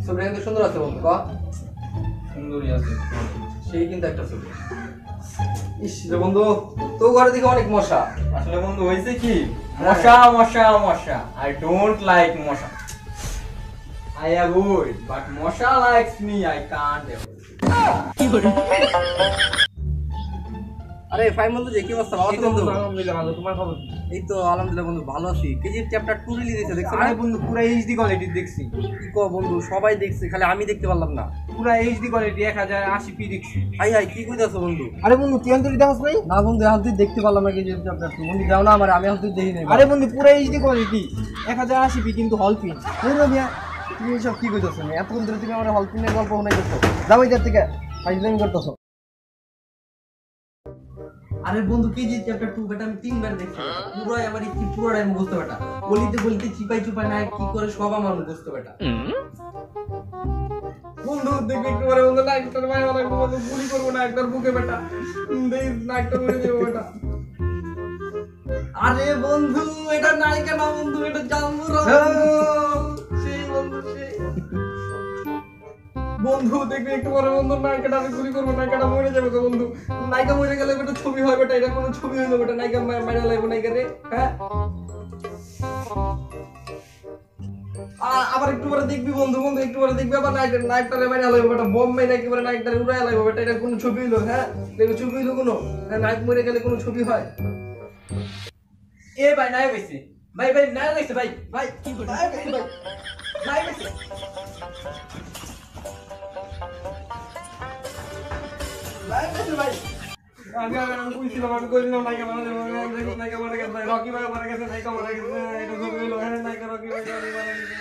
ছবিটা কিন্তু সুন্দর আছে বন্ধু, ক সুন্দরই আছে সেই কিন্তু একটা ছবি। ইস রে বন্ধু, তো ঘরে দেখে অনেক মশা। আসলে বন্ধু হয়েছে কি, মশা মশা মশা, আই ডোন্ট লাইক মশা, I avoid, but মশা likes me, I can't avoid. আরে ফাইন বন্ধু, যে কি অবস্থা? ভালো আছো বন্ধু? আলহামদুলিল্লাহ ভালো, তোমার খবর কি? এই তো আলহামদুলিল্লাহ বন্ধু ভালো আছি। কেজিএফ চ্যাপ্টার 2 রিলিজ হয়েছে, দেখছো? আরে বন্ধু পুরো এইচডি কোয়ালিটি দেখছি। কি কো বন্ধু, সবাই দেখছে, খালি আমি দেখতে পারলাম না। পুরো এইচডি কোয়ালিটি 1080p দেখছি। হাই হাই, কি কইতাছো বন্ধু? আরে বন্ধু তুই অন্তরি দেখছ ভাই? না বন্ধু, এখন তুই দেখতে পারলাম না কেজিএফ চ্যাপ্টার 2। বন্ধু দাও না আমার, আমি এখন তুই দেখি নাই। আরে বন্ধু পুরো এইচডি কোয়ালিটি 1080p কিন্তু হল প্রিন্ট। বন্ধু মিয়া, তুমি এসব কি কইতাছো? এতক্ষণ ধরে তুমি আমার হল প্রিন্টের গল্প শোনাইতেছো, যাও এদের থেকে ফাইজলামি করতেছো। আরে বন্ধু, কেজিএফ চ্যাপ্টার 2 বেটা আমি 3 বার দেখছি, পুরোই আমার ইতি পুরোটাই মুখস্থ বেটা। বলিতে বলিতে চিপাই চুপাই না কি করে সব আমার মুখস্থ বেটা। বন্ধু দেখবি একটু পরে বন্ধু নাকটার মায়ের অনেক বন্ধু গুলি করবো না একটার বুকে বেটা, দেখ নাকটা মেরে দেবো বেটা। আরে বন্ধু, এটা নায়িকা না বন্ধু, এটা জাম্বুরা। সেই বন্ধু সেই। বন্ধু দেখবি একটু পরে বন্ধু নায়িকাটা আমি গুলি করবো, নায়িকাটা মরে যাবে তো বন্ধু। নায়িকা মরে গেলে বেটা ছবি হয় বেটা, এটা কোনো ছবি হইলো বেটা, নায়িকা মারা লাগবে নায়িকা রে। হ্যাঁ আবার একটু পরে দেখবি বন্ধু, বন্ধু একটু পরে দেখবি আবার নায়কটারে মারা লাগবে বেটা, বম মেরে একেবারে নায়কটারে উড়াই লাগবে বেটা, এটা কোনো ছবি হইলো? হ্যাঁ দেখবে ছবি হইলো কোনো? নায়ক মরে গেলে কোনো ছবি হয়? এ ভাই নায়ক হইছে, ভাই ভাই নায়ক হইছে, ভাই ভাই কি করে নায়ক হইছে, ভাই নায়ক হইছে, নায়ক হইছে ভাই। আমি কইছিলাম, আমি কইছিলাম নায়িকা মারা যাবে, নায়িকা মারা গেছে, রকি ভাই মারা গেছে, নায়িকা মারা গেছে, এটা ছবি হইলো? হ্যাঁ নায়িকা রকি ভাই মারা গেছে।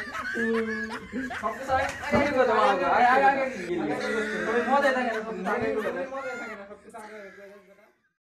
সবকিছু আগে কথা বলা, আগে আগে মজা থাকে না, সবকিছু আগে